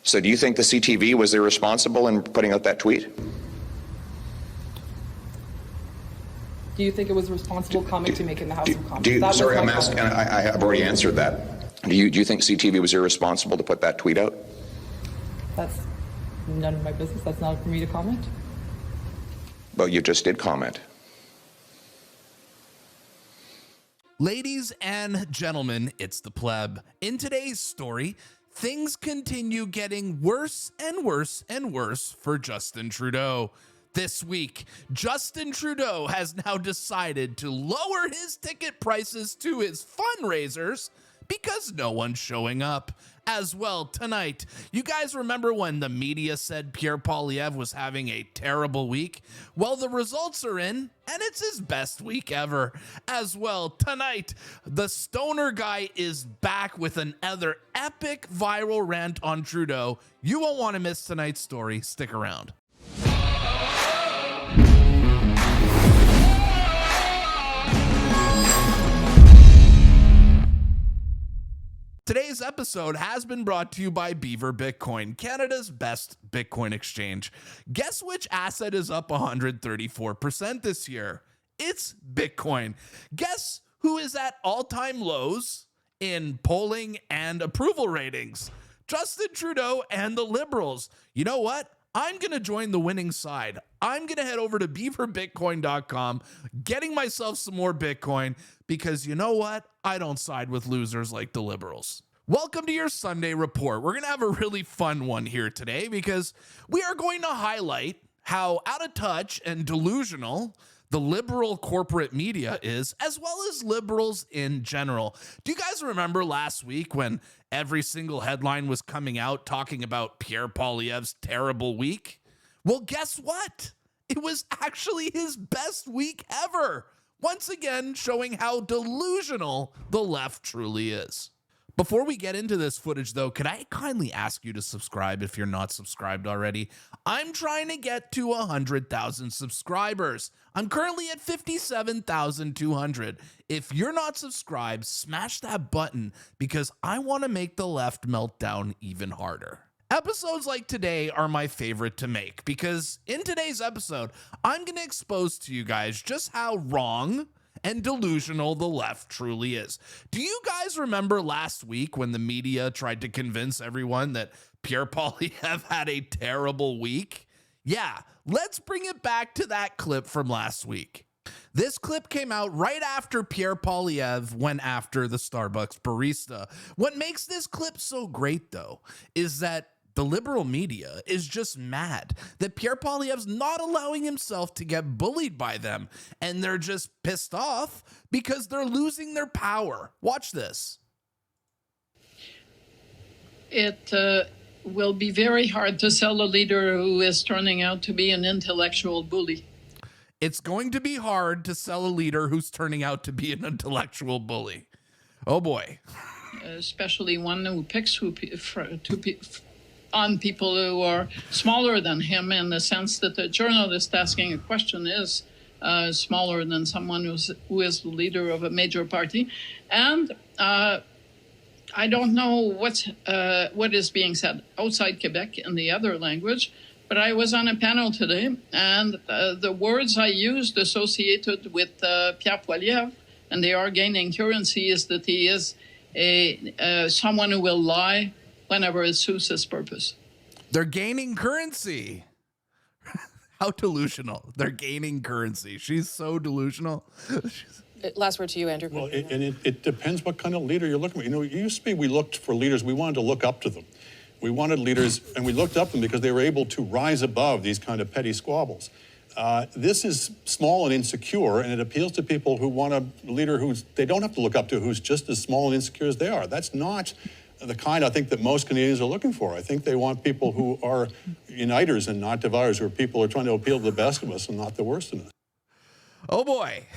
So do you think the CTV was irresponsible in putting out that tweet? Do you think it was a responsible comment to make in the House of Commons? Sorry, I'm asking, I have already answered that. Do you think CTV was irresponsible to put that tweet out? That's none of my business. That's not for me to comment. Well, you just did comment. Ladies and gentlemen, it's the pleb. In today's story, things continue getting worse and worse and worse for Justin Trudeau. This week, Justin Trudeau has now decided to lower his ticket prices to his fundraisers because no one's showing up. As well, tonight, you guys remember when the media said Pierre Poilievre was having a terrible week? Well, the results are in, and it's his best week ever. As well, tonight, the stoner guy is back with another epic viral rant on Trudeau. You won't want to miss tonight's story. Stick around. Today's episode has been brought to you by Beaver Bitcoin, Canada's best Bitcoin exchange. Guess which asset is up 134% this year? It's Bitcoin. Guess who is at all-time lows in polling and approval ratings? Justin Trudeau and the Liberals. You know what? I'm going to join the winning side. I'm going to head over to beaverbitcoin.com, getting myself some more Bitcoin, because you know what? I don't side with losers like the Liberals. Welcome to your Sunday report. We're going to have a really fun one here today because we are going to highlight how out of touch and delusional the liberal corporate media is, as well as liberals in general. Do you guys remember last week when every single headline was coming out talking about Pierre Poilievre's terrible week? Well, guess what? It was actually his best week ever. Once again, showing how delusional the left truly is. Before we get into this footage, though, could I kindly ask you to subscribe if you're not subscribed already? I'm trying to get to 100,000 subscribers. I'm currently at 57,200. If you're not subscribed, smash that button because I want to make the left melt down even harder. Episodes like today are my favorite to make because in today's episode, I'm going to expose to you guys just how wrong and delusional the left truly is. Do you guys remember last week when the media tried to convince everyone that Pierre Poilievre had a terrible week? Yeah, let's bring it back to that clip from last week. This clip came out right after Pierre Poilievre went after the Starbucks barista. What makes this clip so great, though, is that the liberal media is just mad that Pierre Poilievre's not allowing himself to get bullied by them, and they're just pissed off because they're losing their power. Watch this. It will be very hard to sell a leader who is turning out to be an intellectual bully. It's going to be hard to sell a leader who's turning out to be an intellectual bully. Oh boy. Especially one who picks on people who are smaller than him, in the sense that the journalist asking a question is smaller than someone who is the leader of a major party. And I don't know what is being said outside Quebec in the other language, but I was on a panel today, and the words I used associated with Pierre Poilievre, and they are gaining currency, is that he is someone who will lie whenever it suits his purpose. They're gaining currency. How delusional. They're gaining currency. She's so delusional. Last word to you, Andrew. Well, it depends what kind of leader you're looking for. You know, it used to be we looked for leaders, we wanted to look up to them. We wanted leaders, and we looked up to them because they were able to rise above these kind of petty squabbles. This is small and insecure, and it appeals to people who want a leader they don't have to look up to, who's just as small and insecure as they are. That's not the kind I think that most Canadians are looking for. I think they want people who are uniters and not dividers, who are people who are trying to appeal to the best of us and not the worst in us. Oh boy.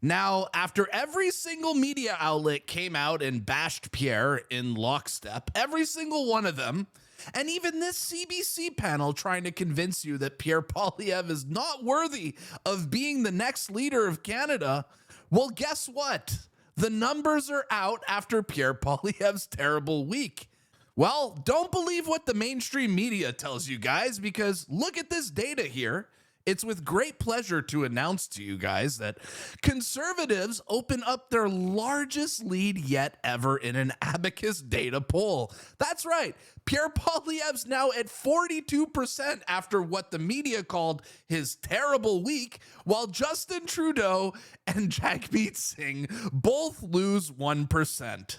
Now, after every single media outlet came out and bashed Pierre in lockstep, every single one of them, and even this CBC panel trying to convince you that Pierre Poilievre is not worthy of being the next leader of Canada, well, guess what? The numbers are out after Pierre Poilievre's terrible week. Well, don't believe what the mainstream media tells you guys, because look at this data here. It's with great pleasure to announce to you guys that conservatives open up their largest lead yet ever in an Abacus data poll. That's right. Pierre Poilievre's now at 42% after what the media called his terrible week, while Justin Trudeau and Jagmeet Singh both lose 1%.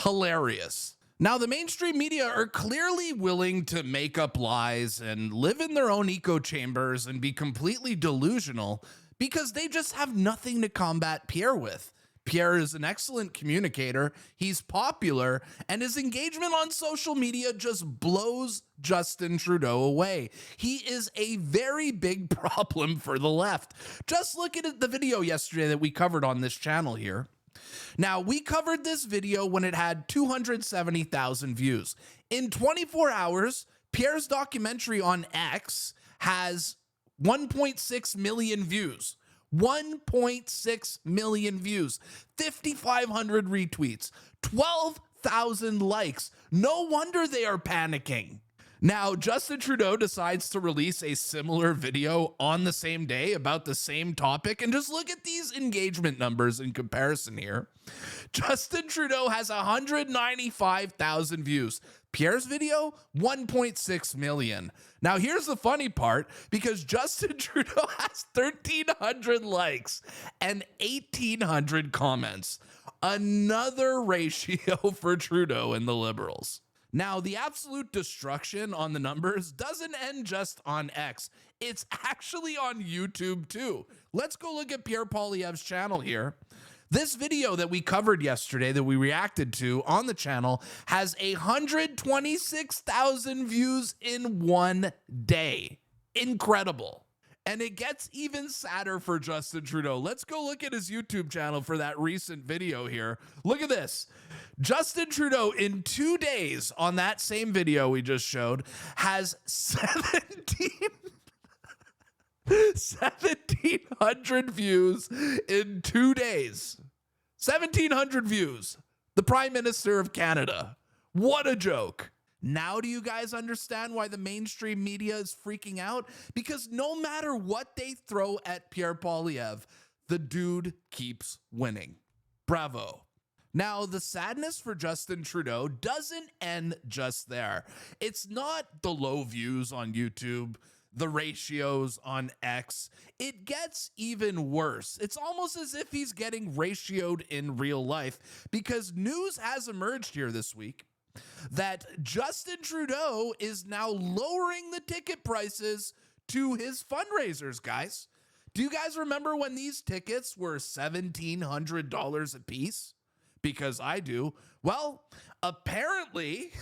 Hilarious. Now, the mainstream media are clearly willing to make up lies and live in their own echo chambers and be completely delusional because they just have nothing to combat Pierre with. Pierre is an excellent communicator, he's popular, and his engagement on social media just blows Justin Trudeau away. He is a very big problem for the left. Just look at the video yesterday that we covered on this channel here. Now, we covered this video when it had 270,000 views. In 24 hours, Pierre's documentary on X has 1.6 million views. 1.6 million views, 5,500 retweets, 12,000 likes. No wonder they are panicking. Now, Justin Trudeau decides to release a similar video on the same day about the same topic, and just look at these engagement numbers in comparison here. Justin Trudeau has 195,000 views. Pierre's video, 1.6 million. Now, here's the funny part, because Justin Trudeau has 1,300 likes and 1,800 comments. Another ratio for Trudeau and the Liberals. Now, the absolute destruction on the numbers doesn't end just on X. It's actually on YouTube too. Let's go look at Pierre Poilievre's channel here. This video that we covered yesterday that we reacted to on the channel has 126,000 views in one day. Incredible. And it gets even sadder for Justin Trudeau. Let's go look at his YouTube channel for that recent video here. Look at this. Justin Trudeau, in 2 days on that same video we just showed, has 1,700 views in 2 days. 1,700 views. The Prime Minister of Canada. What a joke. Now do you guys understand why the mainstream media is freaking out? Because no matter what they throw at Pierre Poilievre, the dude keeps winning. Bravo. Now, the sadness for Justin Trudeau doesn't end just there. It's not the low views on YouTube, the ratios on X. It gets even worse. It's almost as if he's getting ratioed in real life, because news has emerged here this week that Justin Trudeau is now lowering the ticket prices to his fundraisers, guys. Do you guys remember when these tickets were $1,700 a piece? Because I do. Well, apparently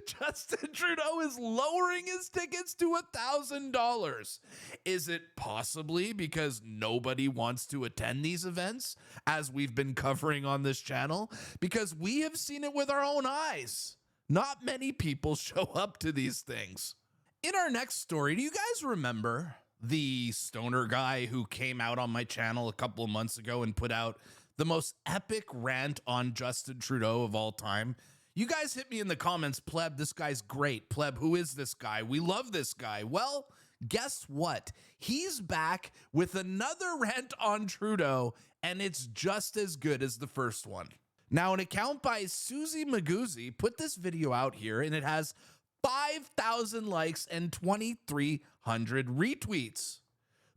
Justin Trudeau is lowering his tickets to $1,000. Is it possibly because nobody wants to attend these events, as we've been covering on this channel? Because we have seen it with our own eyes. Not many people show up to these things. In our next story, do you guys remember the stoner guy who came out on my channel a couple of months ago and put out the most epic rant on Justin Trudeau of all time? You guys hit me in the comments, Pleb, this guy's great. Pleb, who is this guy? We love this guy. Well, guess what? He's back with another rant on Trudeau, and it's just as good as the first one. Now, an account by Susie Maguzzi put this video out here, and it has 5,000 likes and 2,300 retweets.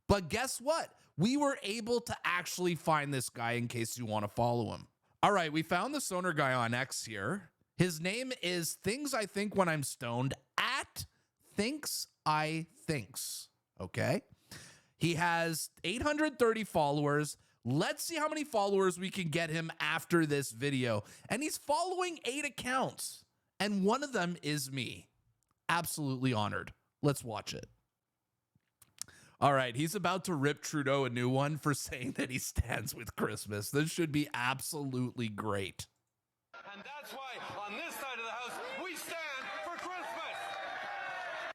But guess what? We were able to actually find this guy, in case you want to follow him. All right, we found the stoner guy on X here. His name is Things I Think When I'm Stoned, at Thinks I Thinks, okay? He has 830 followers. Let's see how many followers we can get him after this video. And he's following 8 accounts, and one of them is me. Absolutely honored. Let's watch it. All right, he's about to rip Trudeau a new one for saying that he stands with Christmas. This should be absolutely great. And that's why on this side of the house, we stand for Christmas.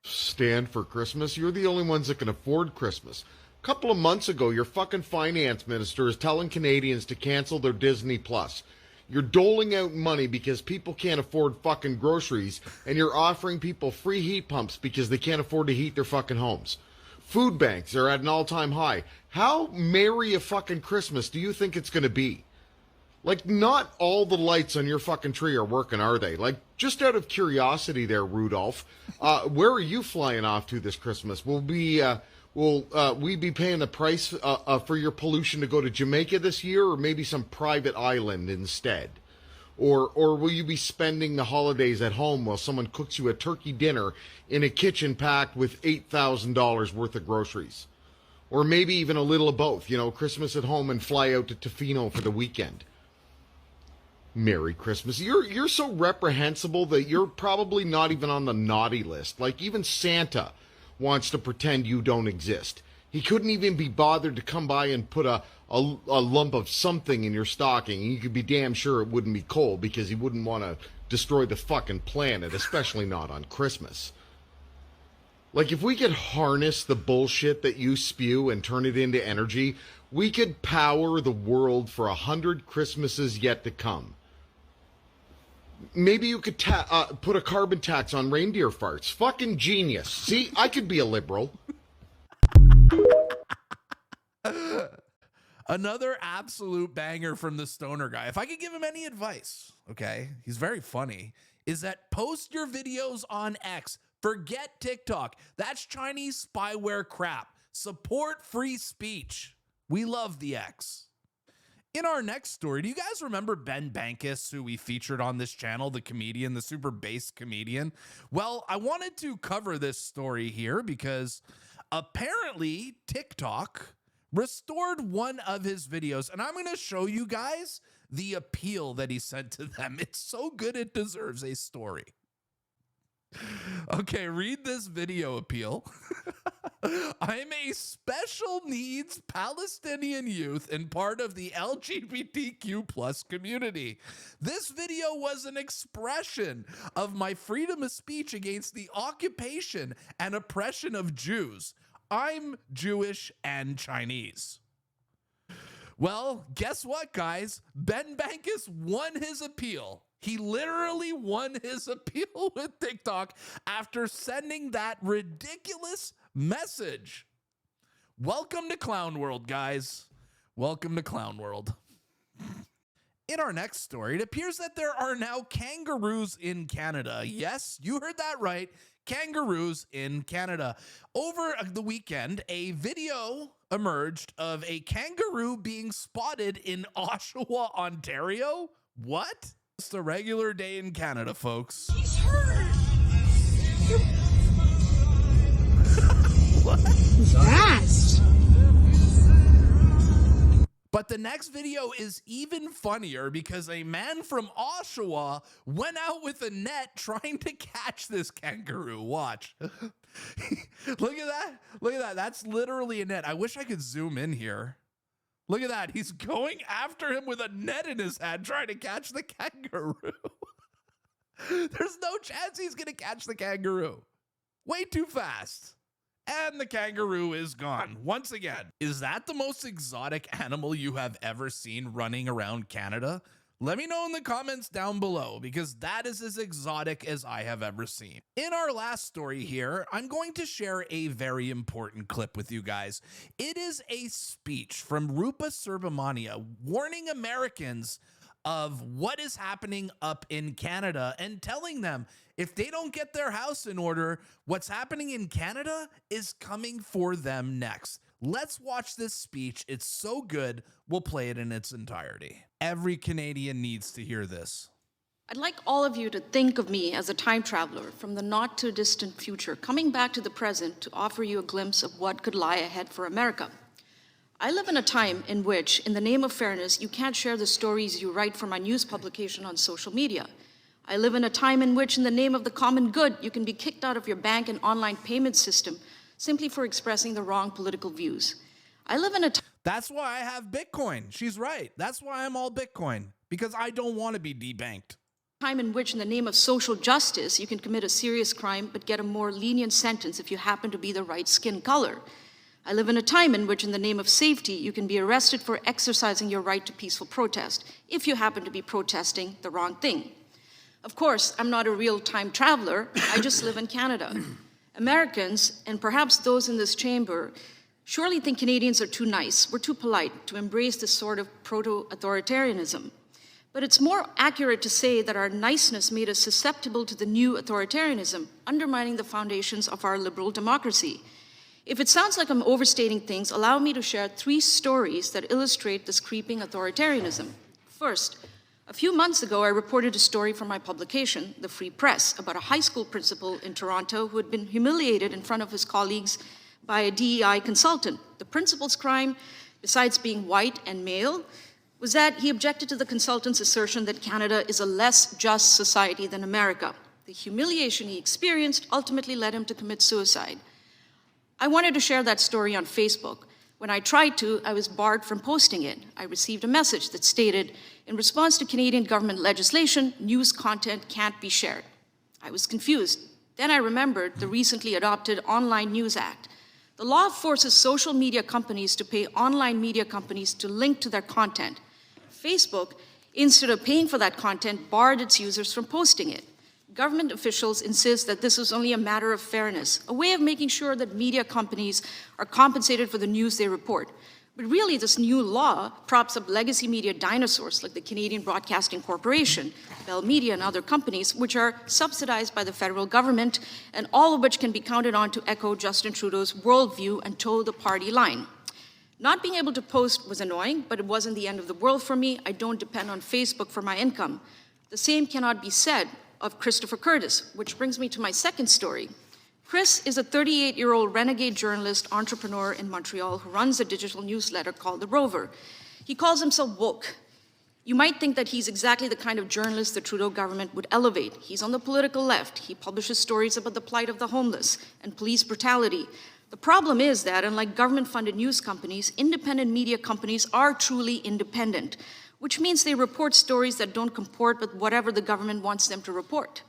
Stand for Christmas? You're the only ones that can afford Christmas. A couple of months ago, your fucking finance minister is telling Canadians to cancel their Disney Plus. You're doling out money because people can't afford fucking groceries, and you're offering people free heat pumps because they can't afford to heat their fucking homes. Food banks are at an all-time high. How merry a fucking Christmas do you think it's going to be? Like, not all the lights on your fucking tree are working, are they? Like, just out of curiosity there, Rudolph, where are you flying off to this Christmas? Will we be paying the price for your pollution to go to Jamaica this year, or maybe some private island instead? Or will you be spending the holidays at home while someone cooks you a turkey dinner in a kitchen packed with $8,000 worth of groceries? Or maybe even a little of both, you know, Christmas at home and fly out to Tofino for the weekend. Merry Christmas. You're so reprehensible that you're probably not even on the naughty list. Like, even Santa wants to pretend you don't exist. He couldn't even be bothered to come by and put a lump of something in your stocking. You could be damn sure it wouldn't be coal because he wouldn't want to destroy the fucking planet, especially not on Christmas. Like, if we could harness the bullshit that you spew and turn it into energy, we could power the world for 100 Christmases yet to come. Maybe you could put a carbon tax on reindeer farts. Fucking genius. See, I could be a liberal. Another absolute banger from the stoner guy. If I could give him any advice, okay, he's very funny, is that post your videos on X. Forget TikTok. That's Chinese spyware crap. Support free speech. We love the X. In our next story, do you guys remember Ben Bankis, who we featured on this channel, the comedian, the super bass comedian? Well, I wanted to cover this story here because apparently TikTok restored one of his videos, and I'm going to show you guys the appeal that he sent to them. It's so good it deserves a story. Okay, read this video appeal. I'm a special needs Palestinian youth and part of the LGBTQ plus community. This video was an expression of my freedom of speech against the occupation and oppression of Jews. I'm Jewish and Chinese. Well, guess what, guys? Ben Bankis won his appeal. He literally won his appeal with TikTok after sending that ridiculous message. Welcome to Clown World, guys. Welcome to Clown World. In our next story, it appears that there are now kangaroos in Canada. Yes, you heard that right. Kangaroos in Canada. Over the weekend, a video emerged of a kangaroo being spotted in Oshawa, Ontario. What? It's a regular day in Canada, folks. He's hurt. What? He's gassed. But the next video is even funnier because a man from Oshawa went out with a net trying to catch this kangaroo. Watch. Look at that. Look at that. That's literally a net. I wish I could zoom in here. Look at that. He's going after him with a net in his hand trying to catch the kangaroo. There's no chance he's going to catch the kangaroo. Way too fast. And the kangaroo is gone once again. Is that the most exotic animal you have ever seen running around Canada? Let me know in the comments down below because that is as exotic as I have ever seen. In our last story here, I'm going to share a very important clip with you guys. It is a speech from Rupa Subramania warning Americans of what is happening up in Canada and telling them if they don't get their house in order, what's happening in Canada is coming for them next. Let's watch this speech. It's so good. We'll play it in its entirety. Every Canadian needs to hear this. I'd like all of you to think of me as a time traveler from the not too distant future, coming back to the present to offer you a glimpse of what could lie ahead for America. I live in a time in which, in the name of fairness, you can't share the stories you write for my news publication on social media. I live in a time in which, in the name of the common good, you can be kicked out of your bank and online payment system simply for expressing the wrong political views. I live in a That's why I have Bitcoin. She's right. That's why I'm all Bitcoin, because I don't want to be debanked. Time in which, in the name of social justice, you can commit a serious crime but get a more lenient sentence if you happen to be the right skin color. I live in a time in which, in the name of safety, you can be arrested for exercising your right to peaceful protest if you happen to be protesting the wrong thing. Of course, I'm not a real time traveler, I just live in Canada. Americans, and perhaps those in this chamber, surely think Canadians are too nice, we're too polite to embrace this sort of proto-authoritarianism. But it's more accurate to say that our niceness made us susceptible to the new authoritarianism, undermining the foundations of our liberal democracy. If it sounds like I'm overstating things, allow me to share 3 stories that illustrate this creeping authoritarianism. First, a few months ago, I reported a story from my publication, The Free Press, about a high school principal in Toronto who had been humiliated in front of his colleagues by a DEI consultant. The principal's crime, besides being white and male, was that he objected to the consultant's assertion that Canada is a less just society than America. The humiliation he experienced ultimately led him to commit suicide. I wanted to share that story on Facebook. When I tried to, I was barred from posting it. I received a message that stated, in response to Canadian government legislation, news content can't be shared. I was confused. Then I remembered the recently adopted Online News Act. The law forces social media companies to pay online media companies to link to their content. Facebook, instead of paying for that content, barred its users from posting it. Government officials insist that this is only a matter of fairness, a way of making sure that media companies are compensated for the news they report. But really, this new law props up legacy media dinosaurs like the Canadian Broadcasting Corporation, Bell Media, and other companies, which are subsidized by the federal government, and all of which can be counted on to echo Justin Trudeau's worldview and toe the party line. Not being able to post was annoying, but it wasn't the end of the world for me. I don't depend on Facebook for my income. The same cannot be said of Christopher Curtis, which brings me to my second story. Chris is a 38-year-old renegade journalist entrepreneur in Montreal who runs a digital newsletter called The Rover. He calls himself woke. You might think that he's exactly the kind of journalist the Trudeau government would elevate. He's on the political left. He publishes stories about the plight of the homeless and police brutality. The problem is that, unlike government-funded news companies, independent media companies are truly independent, which means they report stories that don't comport with whatever the government wants them to report.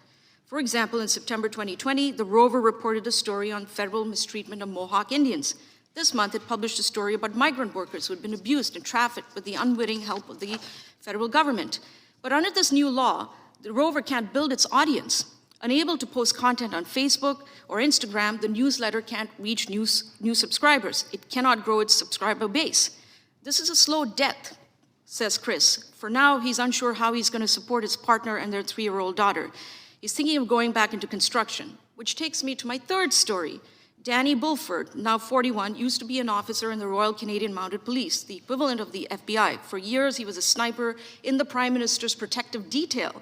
For example, in September 2020, The Rover reported a story on federal mistreatment of Mohawk Indians. This month, it published a story about migrant workers who had been abused and trafficked with the unwitting help of the federal government. But under this new law, The Rover can't build its audience. Unable to post content on Facebook or Instagram, the newsletter can't reach new subscribers. It cannot grow its subscriber base. This is a slow death, says Chris. For now, he's unsure how he's going to support his partner and their 3-year-old daughter. He's thinking of going back into construction, which takes me to my third story. Danny Bulford, now 41, used to be an officer in the Royal Canadian Mounted Police, the equivalent of the FBI. For years, he was a sniper in the Prime Minister's protective detail.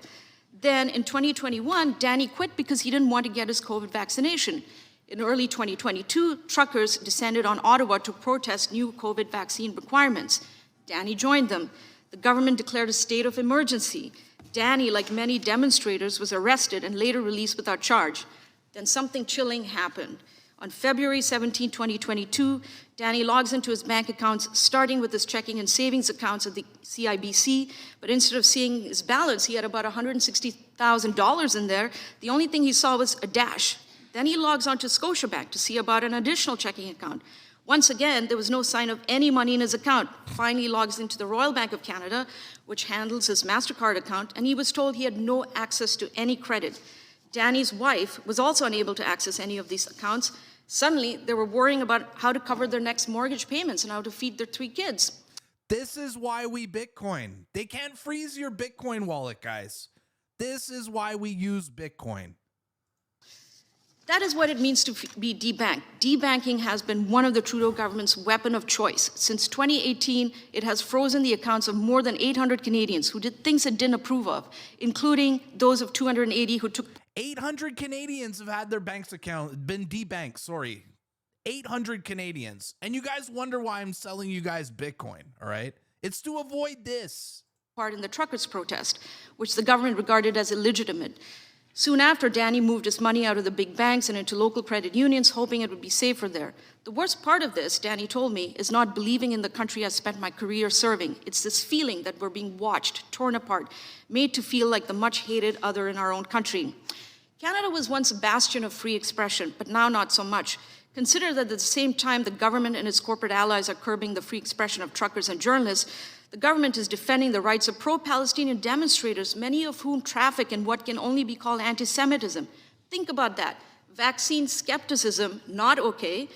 Then in 2021, Danny quit because he didn't want to get his COVID vaccination. In early 2022, truckers descended on Ottawa to protest new COVID vaccine requirements. Danny joined them. The government declared a state of emergency. Danny, like many demonstrators, was arrested and later released without charge. Then something chilling happened. On February 17, 2022, Danny logs into his bank accounts, starting with his checking and savings accounts at the CIBC, but instead of seeing his balance, he had about $160,000 in there. The only thing he saw was a dash. Then he logs on to Scotiabank to see about an additional checking account. Once again, there was no sign of any money in his account. Finally, he logs into the Royal Bank of Canada, which handles his MasterCard account, and he was told he had no access to any credit. Danny's wife was also unable to access any of these accounts. Suddenly, they were worrying about how to cover their next mortgage payments and how to feed their 3 kids. This is why we Bitcoin. They can't freeze your Bitcoin wallet, guys. This is why we use Bitcoin. That is what it means to be debanked. Debanking has been one of the Trudeau government's weapon of choice. Since 2018, it has frozen the accounts of more than 800 Canadians who did things it didn't approve of, including those of 280 who took... 800 Canadians have had their bank's account been debanked, 800 Canadians. And you guys wonder why I'm selling you guys Bitcoin, all right? It's to avoid this. ...part in the truckers' protest, which the government regarded as illegitimate. Soon after, Danny moved his money out of the big banks and into local credit unions, hoping it would be safer there. The worst part of this, Danny told me, is not believing in the country I spent my career serving. It's this feeling that we're being watched, torn apart, made to feel like the much-hated other in our own country. Canada was once a bastion of free expression, but now not so much. Consider that at the same time the government and its corporate allies are curbing the free expression of truckers and journalists, the government is defending the rights of pro-Palestinian demonstrators, many of whom traffic in what can only be called anti-Semitism. Think about that. Vaccine skepticism, not okay.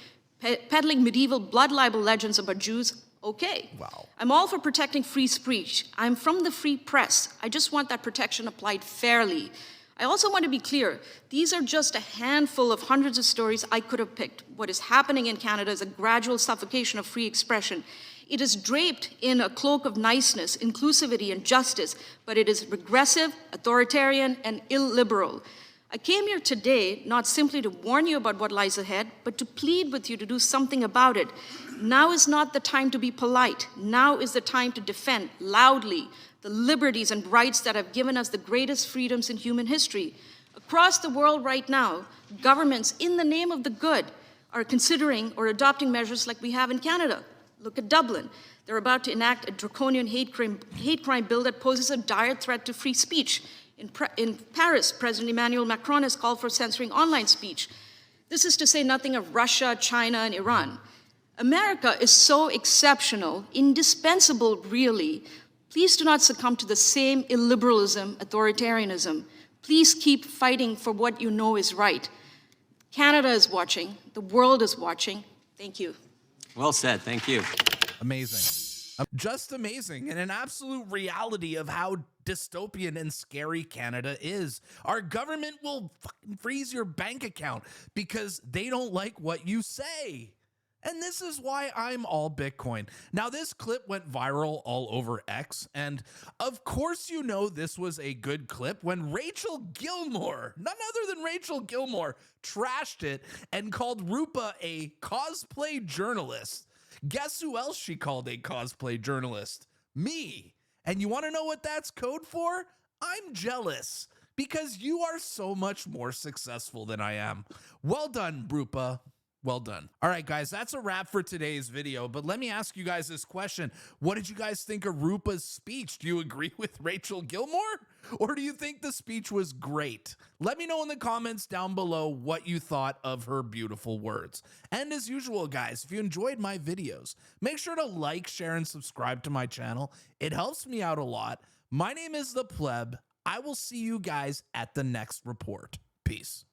Peddling medieval blood libel legends about Jews, okay. Wow. I'm all for protecting free speech. I'm from the free press. I just want that protection applied fairly. I also want to be clear, these are just a handful of hundreds of stories I could have picked. What is happening in Canada is a gradual suffocation of free expression. It is draped in a cloak of niceness, inclusivity, and justice, but it is regressive, authoritarian, and illiberal. I came here today not simply to warn you about what lies ahead, but to plead with you to do something about it. Now is not the time to be polite. Now is the time to defend loudly the liberties and rights that have given us the greatest freedoms in human history. Across the world right now, governments, in the name of the good, are considering or adopting measures like we have in Canada. Look at Dublin. They're about to enact a draconian hate crime bill that poses a dire threat to free speech. In Paris, President Emmanuel Macron has called for censoring online speech. This is to say nothing of Russia, China, and Iran. America is so exceptional, indispensable, really. Please do not succumb to the same illiberalism, authoritarianism. Please keep fighting for what you know is right. Canada is watching. The world is watching. Thank you. Well said. Thank you. Amazing. Just amazing, and an absolute reality of how dystopian and scary Canada is. Our government will fucking freeze your bank account because they don't like what you say. And this is why I'm all Bitcoin. Now, this clip went viral all over X, and of course you know this was a good clip when Rachel Gilmore, none other than Rachel Gilmore, trashed it and called Rupa a cosplay journalist. Guess who else she called a cosplay journalist? Me. And you want to know what that's code for? I'm jealous because you are so much more successful than I am. Well done, Rupa. Well done. All right, guys, that's a wrap for today's video. But let me ask you guys this question. What did you guys think of Rupa's speech? Do you agree with Rachel Gilmore? Or do you think the speech was great? Let me know in the comments down below what you thought of her beautiful words. And as usual, guys, if you enjoyed my videos, make sure to like, share, and subscribe to my channel. It helps me out a lot. My name is The Pleb. I will see you guys at the next report. Peace.